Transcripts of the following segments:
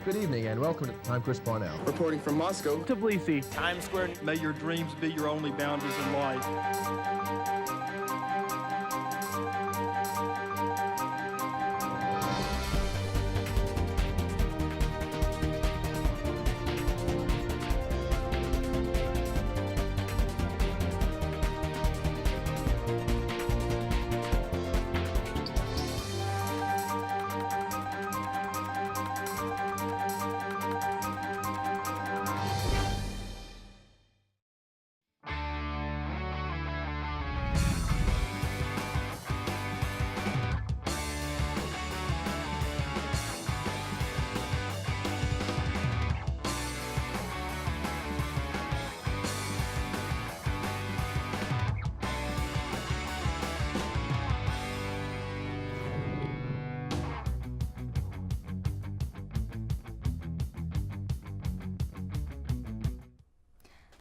Good evening and welcome to I'm Chris Parnell. Reporting from Moscow. Tbilisi. Times Square. May your dreams be your only boundaries in life.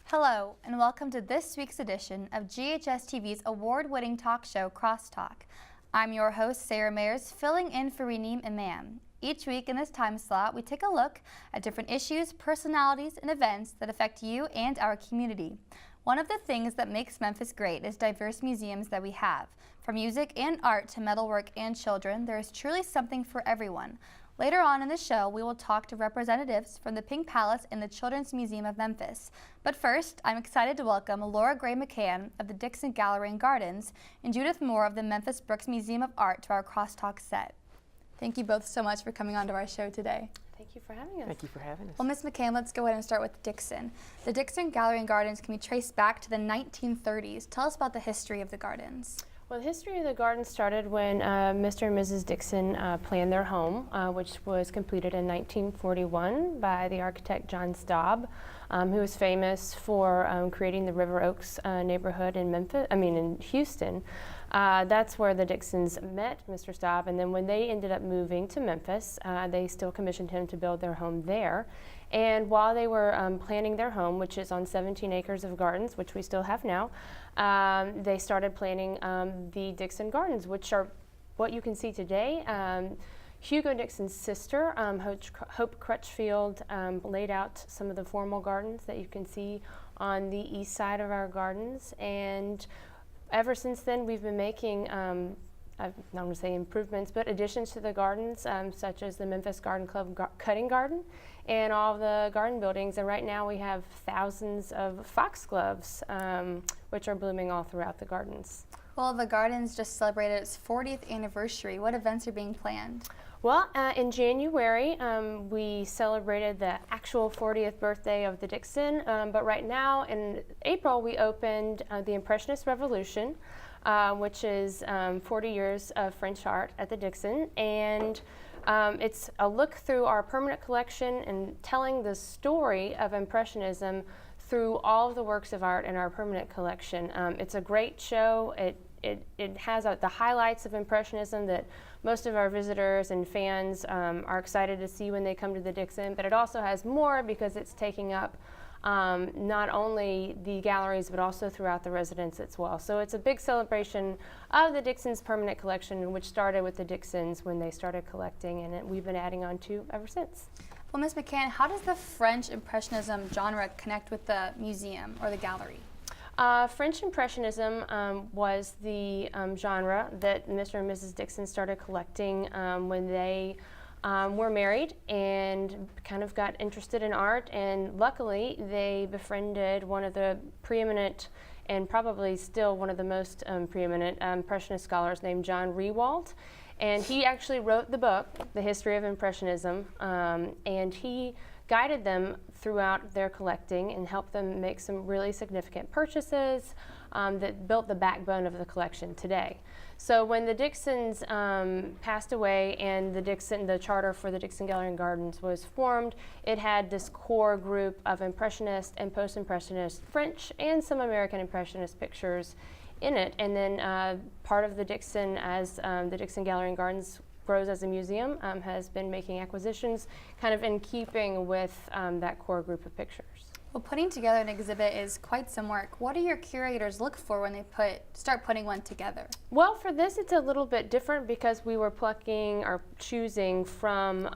Hello, and welcome to this week's edition of GHS-TV's award-winning talk show, Crosstalk. I'm your host, Sara Mayers, filling in for Reneem Imam. Each week in this time slot, we take a look at different issues, personalities, and events that affect you and our community. One of the things that makes Memphis great is diverse museums that we have. From music and art to metalwork and children, there is truly something for everyone. Later on in the show, we will talk to representatives from the Pink Palace and the Children's Museum of Memphis. But first, I'm excited to welcome Laura Gray McCann of the Dixon Gallery and Gardens and Judith Moore of the Memphis Brooks Museum of Art to our Crosstalk set. Thank you both so much for coming onto our show today. Thank you for having us. Thank you for having us. Well, Ms. McCann, let's go ahead and start with Dixon. The Dixon Gallery and Gardens can be traced back to the 1930s. Tell us about the history of the gardens. Well, the history of the garden started when Mr. and Mrs. Dixon planned their home, which was completed in 1941 by the architect John Staub, who was famous for creating the River Oaks neighborhood in in Houston. That's where the Dixons met Mr. Staub, and then when they ended up moving to Memphis, they still commissioned him to build their home there. And while they were planning their home, which is on 17 acres of gardens, which we still have now, they started planning the Dixon Gardens, which are what you can see today. Hugo Dixon's sister, Hope Crutchfield, laid out some of the formal gardens that you can see on the east side of our gardens. And ever since then, we've been making I'm not going to say improvements, but additions to the gardens, such as the Memphis Garden Club cutting garden and all the garden buildings. And right now we have thousands of foxgloves, which are blooming all throughout the gardens. Well, the gardens just celebrated its 40th anniversary. What events are being planned? Well, in January, we celebrated the actual 40th birthday of the Dixon, but right now in April we opened the Impressionist Revolution, which is 40 years of French art at the Dixon, and it's a look through our permanent collection and telling the story of Impressionism through all of the works of art in our permanent collection. It's a great show. It has the highlights of Impressionism that most of our visitors and fans are excited to see when they come to the Dixon, but it also has more because it's taking up not only the galleries but also throughout the residence as well. So it's a big celebration of the Dixon's permanent collection, which started with the Dixons when they started collecting, and we've been adding on to ever since. Well, Ms. McCann, how does the French Impressionism genre connect with the museum or the gallery? French Impressionism was the genre that Mr. and Mrs. Dixon started collecting when they were married and kind of got interested in art, and luckily they befriended one of the preeminent and probably still one of the most preeminent Impressionist scholars named John Rewald. And he actually wrote the book, The History of Impressionism, and he guided them throughout their collecting and helped them make some really significant purchases that built the backbone of the collection today. So when the Dixons passed away and the charter for the Dixon Gallery and Gardens was formed, it had this core group of Impressionist and Post-Impressionist French and some American Impressionist pictures in it. And then part of the Dixon, as the Dixon Gallery and Gardens grows as a museum, has been making acquisitions kind of in keeping with that core group of pictures. Well, putting together an exhibit is quite some work. What do your curators look for when they start putting one together? Well, for this it's a little bit different because we were plucking or choosing from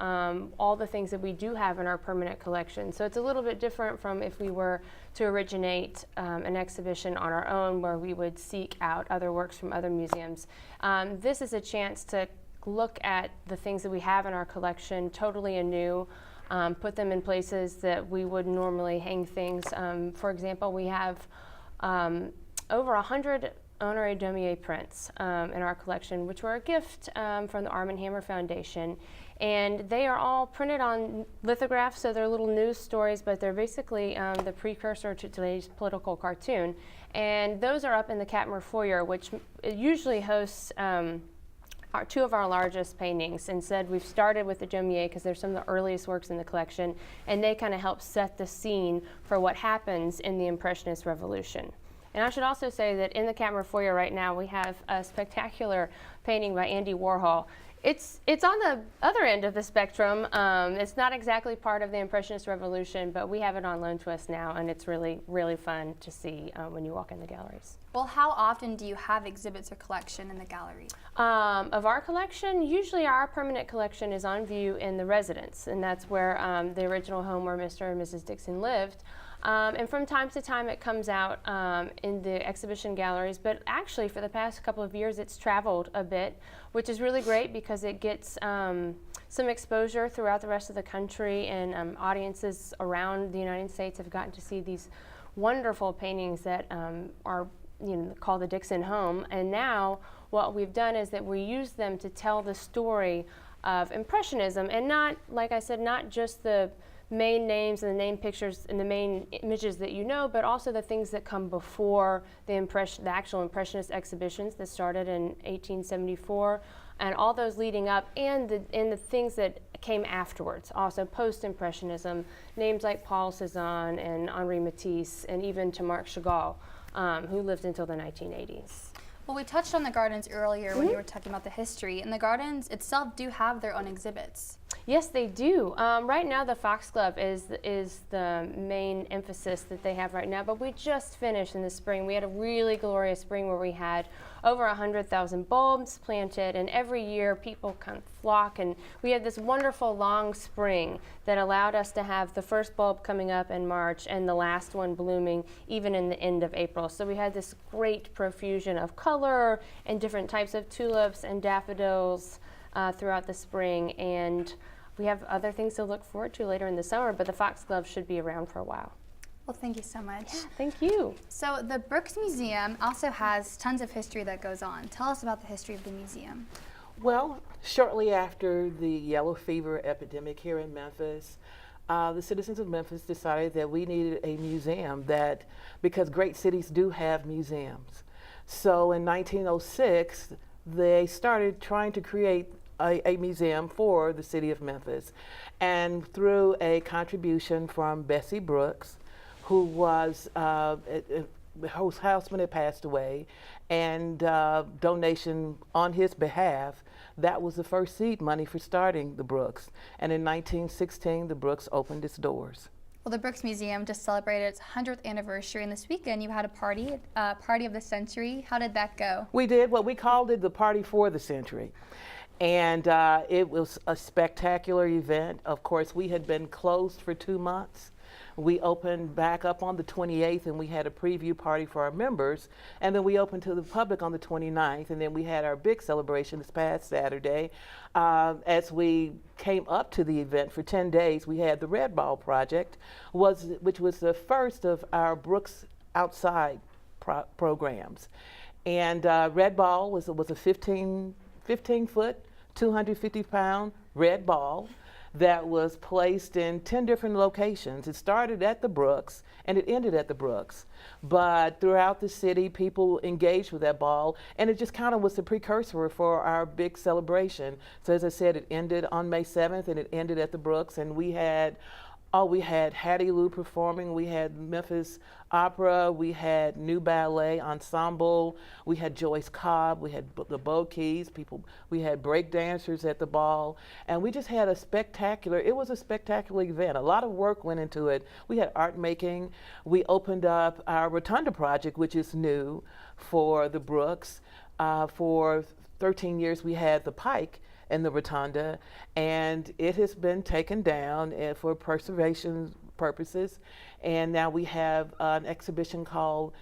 all the things that we do have in our permanent collection. So it's a little bit different from if we were to originate an exhibition on our own where we would seek out other works from other museums. This is a chance to look at the things that we have in our collection totally anew. Put them in places that we would normally hang things. For example, we have over 100 Honoré Daumier prints in our collection, which were a gift from the Arm & Hammer Foundation. And they are all printed on lithographs, so they're little news stories, but they're basically the precursor to today's political cartoon. And those are up in the Catmore Foyer, which usually hosts two of our largest paintings. Instead, we've started with the Daumier because they're some of the earliest works in the collection, and they kind of help set the scene for what happens in the Impressionist Revolution. And I should also say that in the Catmore Foyer right now, we have a spectacular painting by Andy Warhol. It's on the other end of the spectrum. It's not exactly part of the Impressionist Revolution, but we have it on loan to us now, and it's really, really fun to see when you walk in the galleries. Well, how often do you have exhibits or collection in the gallery? Of our collection, usually our permanent collection is on view in the residence, and that's where the original home where Mr. and Mrs. Dixon lived. And from time to time it comes out in the exhibition galleries, but actually for the past couple of years it's traveled a bit, which is really great because it gets some exposure throughout the rest of the country, and audiences around the United States have gotten to see these wonderful paintings that are called the Dixon Home. And now what we've done is that we use them to tell the story of Impressionism, and not, like I said, not just the main names and the name pictures and the main images that you know, but also the things that come before the actual Impressionist exhibitions that started in 1874, and all those leading up, and the things that came afterwards, also post-Impressionism, names like Paul Cézanne and Henri Matisse, and even to Marc Chagall, who lived until the 1980s. Well, we touched on the gardens earlier when you were talking about the history, and the gardens itself do have their own exhibits. Yes, they do. Right now, the Foxglove is the main emphasis that they have right now, but we just finished in the spring. We had a really glorious spring where we had over 100,000 bulbs planted, and every year people kind of flock, and we had this wonderful long spring that allowed us to have the first bulb coming up in March and the last one blooming even in the end of April. So we had this great profusion of color and different types of tulips and daffodils throughout the spring, and we have other things to look forward to later in the summer, but the Foxglove should be around for a while. Well, thank you so much. Yeah, thank you. So the Brooks Museum also has tons of history that goes on. Tell us about the history of the museum. Well, shortly after the yellow fever epidemic here in Memphis, the citizens of Memphis decided that we needed a museum because great cities do have museums. So in 1906, they started trying to create a museum for the city of Memphis. And through a contribution from Bessie Brooks, who was, whose husband had passed away, and donation on his behalf, that was the first seed money for starting the Brooks. And in 1916, the Brooks opened its doors. Well, the Brooks Museum just celebrated its 100th anniversary, and this weekend you had a party of the century. How did that go? We did. Well, we called it the Party for the Century. And it was a spectacular event. Of course, we had been closed for 2 months. We opened back up on the 28th, and we had a preview party for our members. And then we opened to the public on the 29th, and then we had our big celebration this past Saturday. As we came up to the event for 10 days, we had the Red Ball Project, which was the first of our Brooks Outside programs. And Red Ball was a 15-foot, 250-pound red ball that was placed in 10 different locations. It started at the Brooks and it ended at the Brooks. But throughout the city, people engaged with that ball, and it just kind of was the precursor for our big celebration. So as I said, it ended on May 7th and it ended at the Brooks, and we had Oh, we had Hattie Lou performing, we had Memphis Opera, we had New Ballet Ensemble, we had Joyce Cobb, we had the Bo Keys, we had break dancers at the ball, and we just had it was a spectacular event. A lot of work went into it. We had art making. We opened up our Rotunda project, which is new for the Brooks. For 13 years, we had the Pike in the Rotunda, and it has been taken down for preservation purposes. And now we have an exhibition called,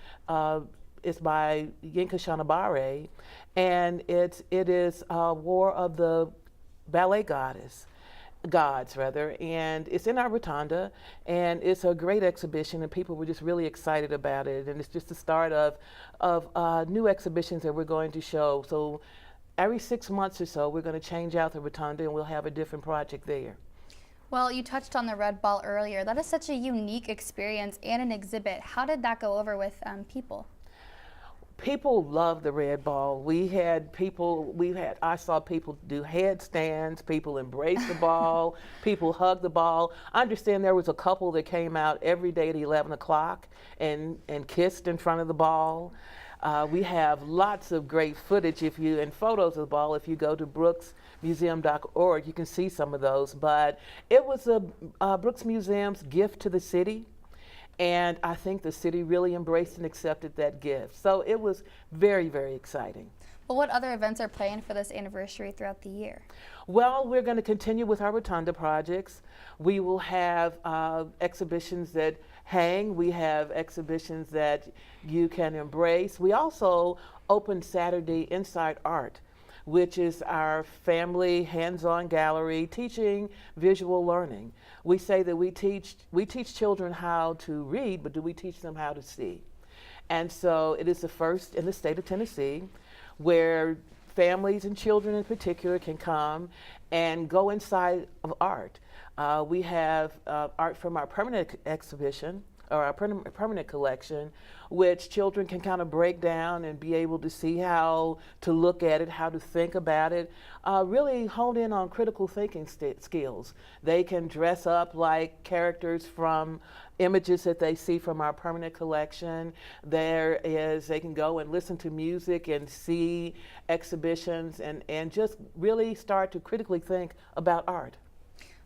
it's by Yinka Shonibare, and it is War of the Ballet Gods, and it's in our Rotunda, and it's a great exhibition, and people were just really excited about it, and it's just the start of new exhibitions that we're going to show. So every 6 months or so, we're going to change out the Rotunda, and we'll have a different project there. Well, you touched on the Red Ball earlier. That is such a unique experience and an exhibit. How did that go over with people? People love the Red Ball. I saw people do headstands, people embrace the ball, people hug the ball. I understand there was a couple that came out every day at 11 o'clock and kissed in front of the ball. We have lots of great footage and photos of the ball. If you go to brooksmuseum.org, you can see some of those. But it was a Brooks Museum's gift to the city. And I think the city really embraced and accepted that gift. So it was very, very exciting. Well, what other events are planned for this anniversary throughout the year? Well, we're going to continue with our Rotunda projects. We will have exhibitions that hang. We have exhibitions that you can embrace. We also opened Saturday Inside Art, which is our family hands-on gallery teaching visual learning. We say that we teach children how to read, but do we teach them how to see? And so it is the first in the state of Tennessee where families and children in particular can come and go inside of art. We have art from our permanent exhibition, or our permanent collection, which children can kind of break down and be able to see how to look at it, how to think about it, really hone in on critical thinking skills. They can dress up like characters from images that they see from our permanent collection. They can go and listen to music and see exhibitions and just really start to critically think about art.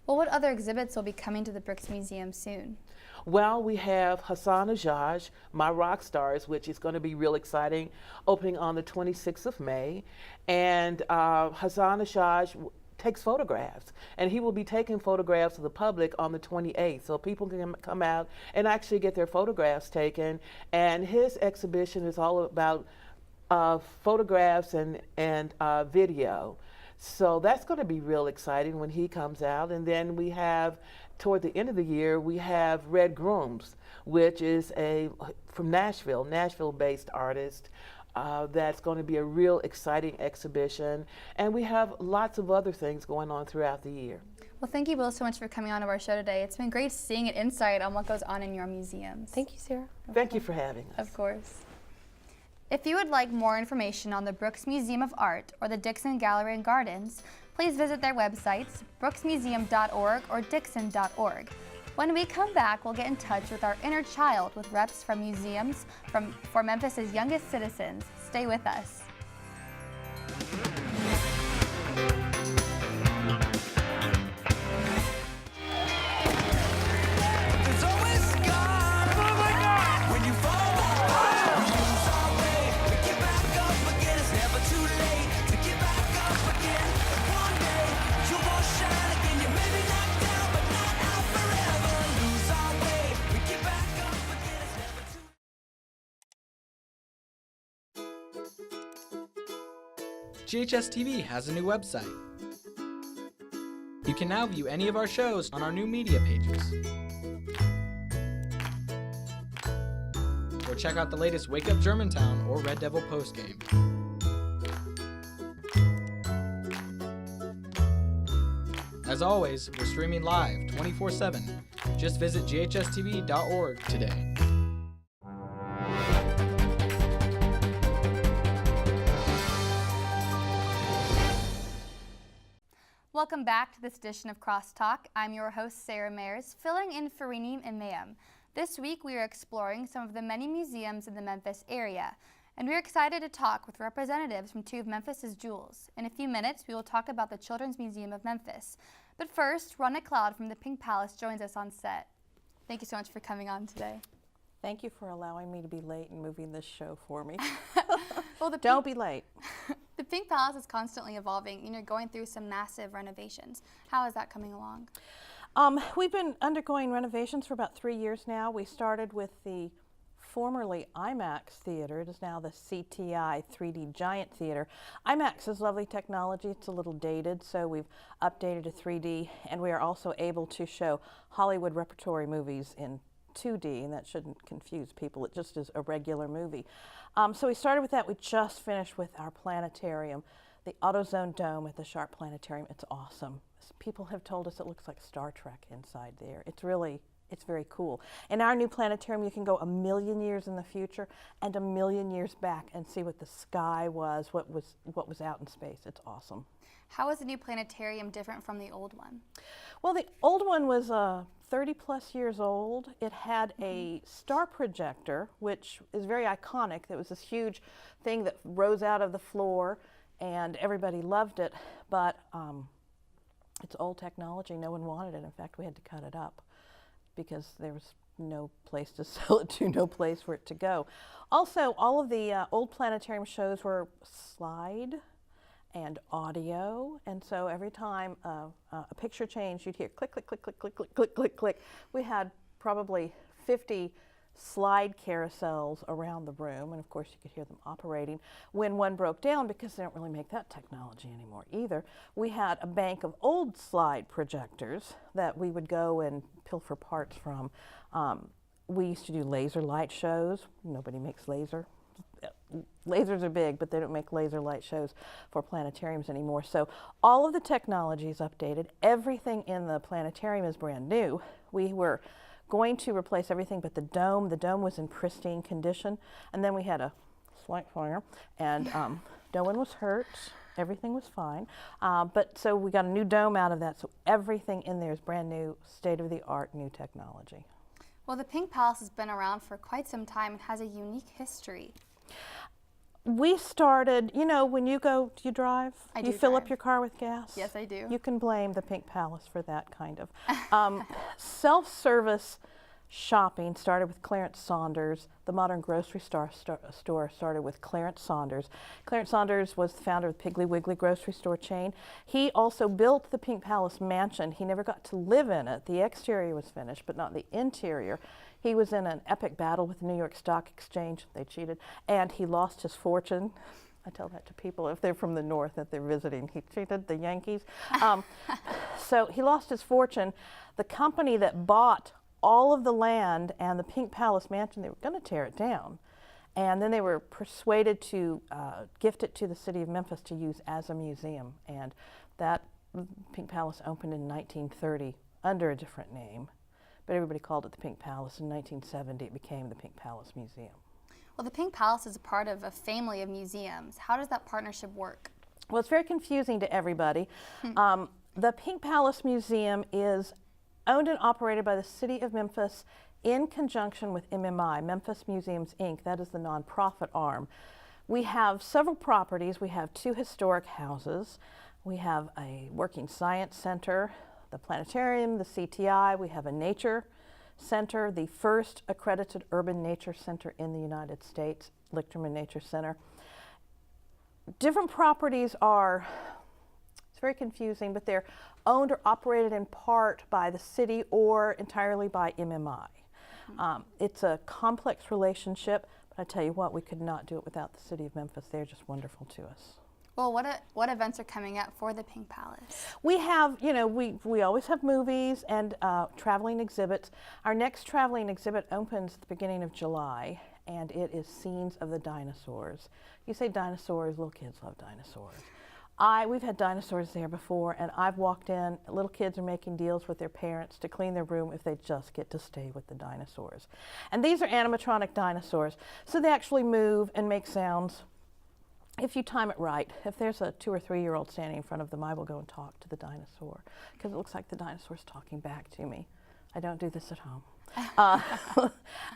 Well, what other exhibits will be coming to the Brooks Museum soon? Well, we have Hassan Ajaj, My Rock Stars, which is going to be real exciting, opening on the 26th of May. And Hassan Ajaj takes photographs, and he will be taking photographs of the public on the 28th, so people can come out and actually get their photographs taken. And his exhibition is all about photographs and video. So that's going to be real exciting when he comes out. And then we have, toward the end of the year, we have Red Grooms, which is from Nashville-based artist. That's going to be a real exciting exhibition. And we have lots of other things going on throughout the year. Well, thank you both so much for coming on to our show today. It's been great seeing an insight on what goes on in your museums. Thank you, Sarah. Thank you for having us. Of course. If you would like more information on the Brooks Museum of Art or the Dixon Gallery and Gardens, please visit their websites, brooksmuseum.org or dixon.org. When we come back, we'll get in touch with our inner child with reps from museums for Memphis's youngest citizens. Stay with us. GHS-TV has a new website. You can now view any of our shows on our new media pages. Or check out the latest Wake Up Germantown or Red Devil postgame. As always, we're streaming live 24/7. Just visit GHS-TV.org today. Welcome back to this edition of Crosstalk. I'm your host, Sara Mayers, filling in for Reneem and Mayam. This week we are exploring some of the many museums in the Memphis area, and we're excited to talk with representatives from two of Memphis's jewels. In a few minutes, we will talk about the Children's Museum of Memphis. But first, Ronna Cloud from the Pink Palace joins us on set. Thank you so much for coming on today. Thank you for allowing me to be late and moving this show for me. Well, Don't be late. The Pink Palace is constantly evolving, and you're going through some massive renovations. How is that coming along? We've been undergoing renovations for about 3 years now. We started with the formerly IMAX Theater. It is now the CTI 3D Giant Theater. IMAX is lovely technology. It's a little dated, so we've updated to 3D, and we are also able to show Hollywood repertory movies in 2D, and that shouldn't confuse people. It just is a regular movie. So we started with that. We just finished with our planetarium, the AutoZone Dome at the Sharp Planetarium. It's awesome. People have told us it looks like Star Trek inside there. It's very cool. In our new planetarium, you can go 1 million years in the future and 1 million years back and see what the sky was, what was out in space. It's awesome. How is the new planetarium different from the old one? Well, the old one was 30 plus years old. It had a star projector, which is very iconic. It was this huge thing that rose out of the floor, and everybody loved it, but it's old technology. No one wanted it. In fact, we had to cut it up because there was no place to sell it to, no place for it to go. Also, all of the old planetarium shows were slide and audio, and so every time a picture changed, you'd hear click, click, click, click, click, click, click, click, click. We had probably 50 slide carousels around the room, and of course you could hear them operating. When one broke down, because they don't really make that technology anymore either, we had a bank of old slide projectors that we would go and pilfer parts from. We used to do laser light shows. Nobody makes laser. Lasers are big, but they don't make laser light shows for planetariums anymore. So all of the technology is updated. Everything in the planetarium is brand new. We were going to replace everything but the dome. The dome was in pristine condition, and then we had a slight fire, and no one was hurt. Everything was fine. But so we got a new dome out of that, so everything in there is brand new, state-of-the-art new technology. Well, the Pink Palace has been around for quite some time and has a unique history. We started, you know, when you go, do you drive? I do. You do fill drive. up your car with gas? Yes, I do. You can blame the Pink Palace for that kind of. Self-service shopping started with Clarence Saunders. The modern grocery store started with Clarence Saunders. Clarence Saunders was the founder of the Piggly Wiggly grocery store chain. He also built the Pink Palace mansion. He never got to live in it. The exterior was finished, but not the interior. He was in an epic battle with the New York Stock Exchange. They cheated, and he lost his fortune. I tell that to people if they're from the north that they're visiting. He cheated the Yankees. So he lost his fortune. The company that bought all of the land and the Pink Palace mansion, they were going to tear it down. And then they were persuaded to gift it to the city of Memphis to use as a museum. And that Pink Palace opened in 1930 under a different name. But everybody called it the Pink Palace. In 1970, it became the Pink Palace Museum. Well, the Pink Palace is a part of a family of museums. How does that partnership work? Well, it's very confusing to everybody. The Pink Palace Museum is owned and operated by the city of Memphis in conjunction with MMI, Memphis Museums, Inc. That is the nonprofit arm. We have several properties. We have 2 historic houses. We have a working science center, the planetarium, the CTI. We have a nature center, the first accredited urban nature center in the United States, Lichterman Nature Center. Different properties are, it's very confusing, but they're owned or operated in part by the city or entirely by MMI. It's a complex relationship, but I tell you what, we could not do it without the city of Memphis. They're just wonderful to us. Well, what events are coming up for the Pink Palace? We have, you know, we always have movies and traveling exhibits. Our next traveling exhibit opens at the beginning of July, and it is Scenes of the Dinosaurs. You say dinosaurs, little kids love dinosaurs. We've had dinosaurs there before, and I've walked in, little kids are making deals with their parents to clean their room if they just get to stay with the dinosaurs. And these are animatronic dinosaurs, so they actually move and make sounds. if you time it right, if there's a 2 or 3 year old standing in front of them, I will go and talk to the dinosaur because it looks like the dinosaur's talking back to me. I don't do this at home.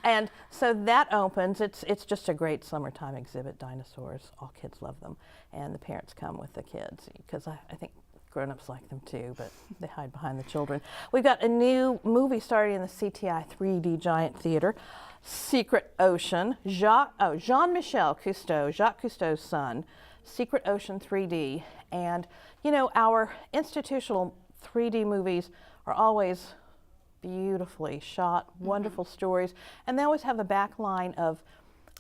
And so that opens. It's just a great summertime exhibit, dinosaurs. All kids love them. And the parents come with the kids because I think grown-ups like them too, but they hide behind the children. We've got a new movie starting in the CTI 3D Giant Theater, Secret Ocean. Jean-Michel Cousteau, Jacques Cousteau's son, Secret Ocean 3D. And, you know, our institutional 3D movies are always beautifully shot, wonderful stories, and they always have the back line of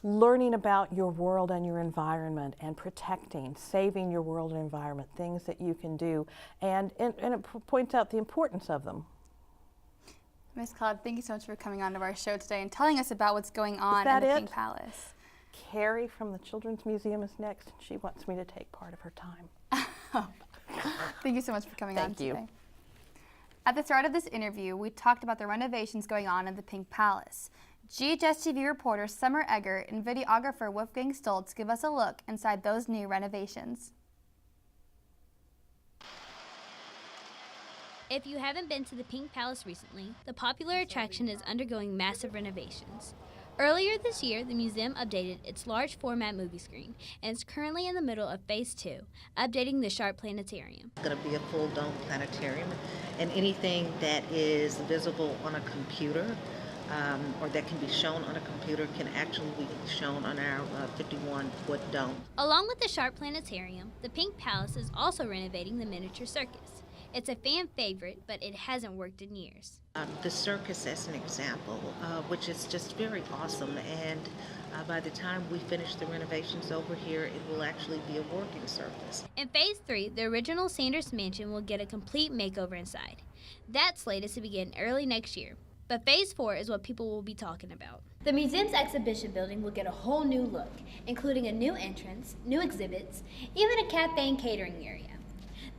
learning about your world and your environment and protecting, saving your world and environment, things that you can do, and it points out the importance of them. Ms. Cloud, thank you so much for coming on to our show today and telling us about what's going on in the Pink Palace. Carrie from the Children's Museum is next, and she wants me to take part of her time. Thank you so much for coming on today. Thank you. At the start of this interview, we talked about the renovations going on in the Pink Palace. GHS-TV reporter Summer Egger and videographer Wolfgang Stoltz give us a look inside those new renovations. If you haven't been to the Pink Palace recently, the popular attraction is undergoing massive renovations. Earlier this year, the museum updated its large format movie screen, and is currently in the middle of Phase 2, updating the Sharp Planetarium. It's going to be a full dome planetarium, and anything that is visible on a computer or that can be shown on a computer can actually be shown on our 51-foot dome. Along with the Sharp Planetarium, the Pink Palace is also renovating the miniature circus. It's a fan favorite, but it hasn't worked in years. The circus, as an example, which is just very awesome, and by the time we finish the renovations over here, it will actually be a working circus. In Phase 3, the original Sanders Mansion will get a complete makeover inside. That's slated to begin early next year, but Phase 4 is what people will be talking about. The museum's exhibition building will get a whole new look, including a new entrance, new exhibits, even a cafe and catering area.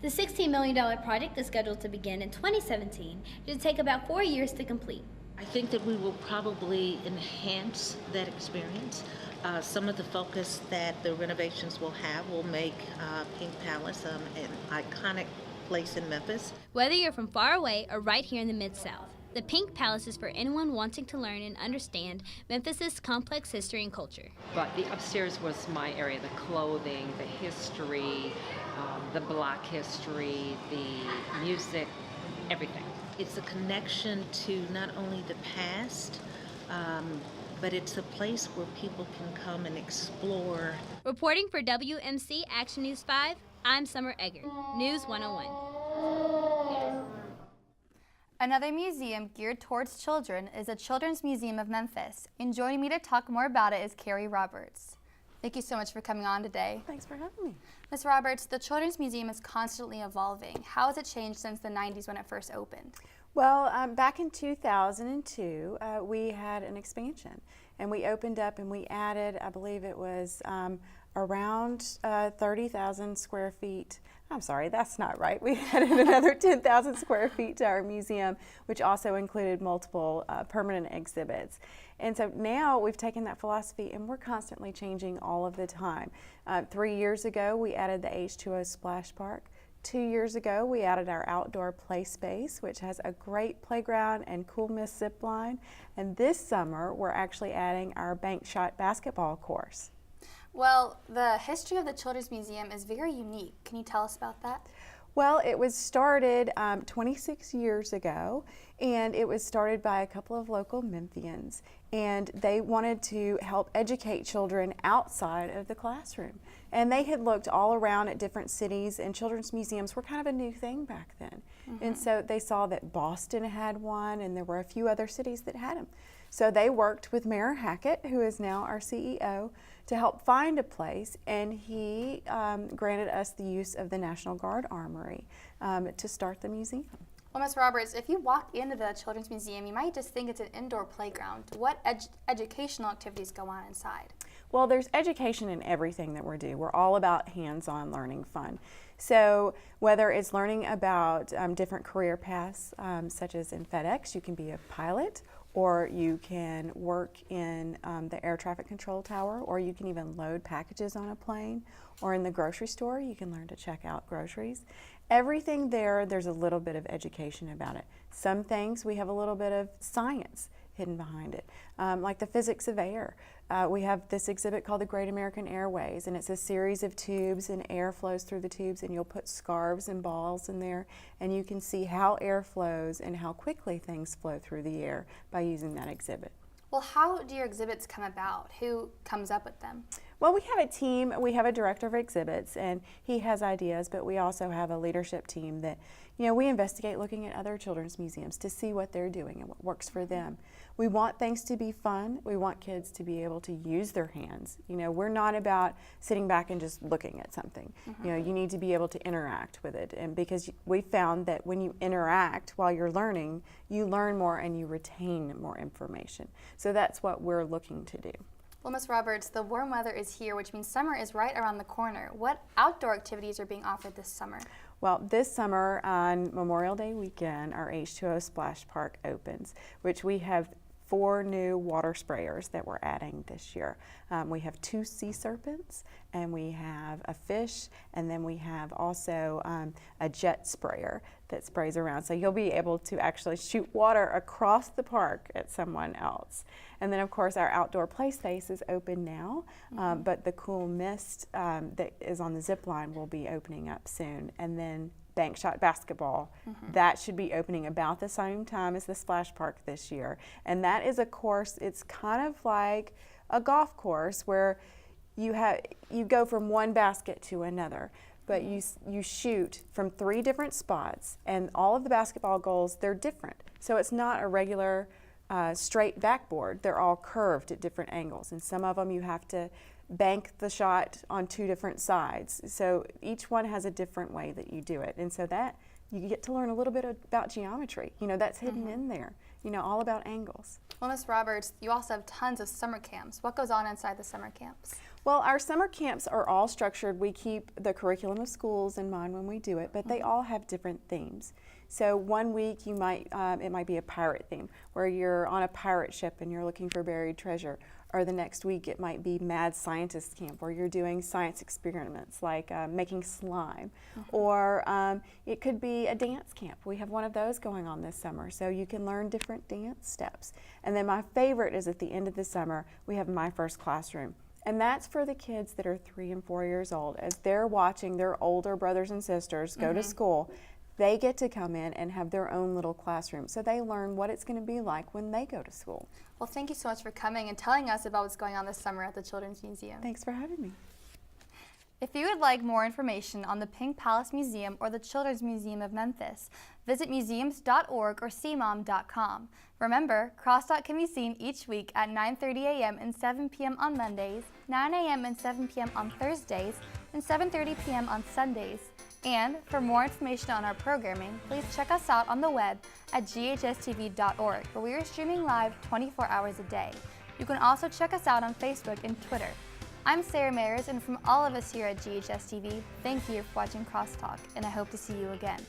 The $16 million project is scheduled to begin in 2017. It will take about 4 years to complete. I think that we will probably enhance that experience. Some of the focus that the renovations will have will make Pink Palace an iconic place in Memphis. Whether you're from far away or right here in the Mid-South, the Pink Palace is for anyone wanting to learn and understand Memphis's complex history and culture. But the upstairs was my area, the clothing, the history, the Black history, the music, everything. It's a connection to not only the past, but it's a place where people can come and explore. Reporting for WMC Action News 5, I'm Summer Egger, News 101. Another museum geared towards children is the Children's Museum of Memphis, and joining me to talk more about it is Carrie Roberts. Thank you so much for coming on today. Thanks for having me. Ms. Roberts, the Children's Museum is constantly evolving. How has it changed since the 90s when it first opened? Well, back in 2002, we had an expansion, and we opened up and we added, I believe it was around 30,000 square feet. I'm sorry, that's not right. We added another 10,000 square feet to our museum, which also included multiple permanent exhibits. And so now we've taken that philosophy and we're constantly changing all of the time. 3 years ago, we added the H2O Splash Park. 2 years ago, we added our outdoor play space, which has a great playground and cool mist zip line. And this summer, we're actually adding our bank shot basketball course. Well, the history of the Children's Museum is very unique. Can you tell us about that? Well, it was started 26 years ago, and it was started by a couple of local Memphians, and they wanted to help educate children outside of the classroom. And they had looked all around at different cities, and children's museums were kind of a new thing back then. And so they saw that Boston had one, and there were a few other cities that had them. So they worked with Mayor Hackett, who is now our CEO, to help find a place, and he granted us the use of the National Guard Armory to start the museum. Well, Ms. Roberts, if you walk into the Children's Museum, you might just think it's an indoor playground. What educational activities go on inside? Well, there's education in everything that we do. We're all about hands-on learning fun. So whether it's learning about different career paths, such as in FedEx, you can be a pilot, or you can work in the air traffic control tower, or you can even load packages on a plane, or in the grocery store, you can learn to check out groceries. Everything there's a little bit of education about it. Some things we have a little bit of science hidden behind it, like the physics of air. We have this exhibit called the Great American Airways, and it's a series of tubes, and air flows through the tubes, and you'll put scarves and balls in there, and you can see how air flows and how quickly things flow through the air by using that exhibit. Well, how do your exhibits come about? Who comes up with them? Well, we have a team. We have a director of exhibits, and he has ideas, but we also have a leadership team that, we investigate looking at other children's museums to see what they're doing and what works for them. We want things to be fun. We want kids to be able to use their hands. We're not about sitting back and just looking at something. You need to be able to interact with it, and because we found that when you interact while you're learning, you learn more and you retain more information. So that's what we're looking to do. Well, Ms. Roberts, the warm weather is here, which means summer is right around the corner. What outdoor activities are being offered this summer? Well, this summer on Memorial Day weekend, our H2O Splash Park opens, which we have 4 new water sprayers that we're adding this year. We have 2 sea serpents, and we have a fish, and then we have also a jet sprayer that sprays around. So you'll be able to actually shoot water across the park at someone else. And then, of course, our outdoor play space is open now, but the cool mist that is on the zip line will be opening up soon. And then bank shot basketball, that should be opening about the same time as the splash park this year. And that is a course, it's kind of like a golf course where you go from one basket to another, but you shoot from 3 different spots, and all of the basketball goals, they're different. So it's not a regular straight backboard. They're all curved at different angles, and some of them you have to bank the shot on 2 different sides. So each one has a different way that you do it, and so that you get to learn a little bit about geometry. That's hidden in there, all about angles. Well, Ms. Roberts, you also have tons of summer camps. What goes on inside the summer camps? Well, our summer camps are all structured. We keep the curriculum of schools in mind when we do it, but they all have different themes. So one week it might be a pirate theme, where you're on a pirate ship and you're looking for buried treasure. Or the next week it might be Mad Scientist Camp, where you're doing science experiments like making slime. Or it could be a dance camp. We have one of those going on this summer, so you can learn different dance steps. And then my favorite is at the end of the summer, we have My First Classroom. And that's for the kids that are 3 and 4 years old. As they're watching their older brothers and sisters go to school, they get to come in and have their own little classroom. So they learn what it's going to be like when they go to school. Well, thank you so much for coming and telling us about what's going on this summer at the Children's Museum. Thanks for having me. If you would like more information on the Pink Palace Museum or the Children's Museum of Memphis, visit museums.org or cmom.com. Remember, Crosstalk can be seen each week at 9:30 a.m. and 7 p.m. on Mondays, 9 a.m. and 7 p.m. on Thursdays, and 7:30 p.m. on Sundays. And for more information on our programming, please check us out on the web at GHS-TV.org, where we are streaming live 24 hours a day. You can also check us out on Facebook and Twitter. I'm Sara Mayers, and from all of us here at GHS-TV, thank you for watching Crosstalk, and I hope to see you again.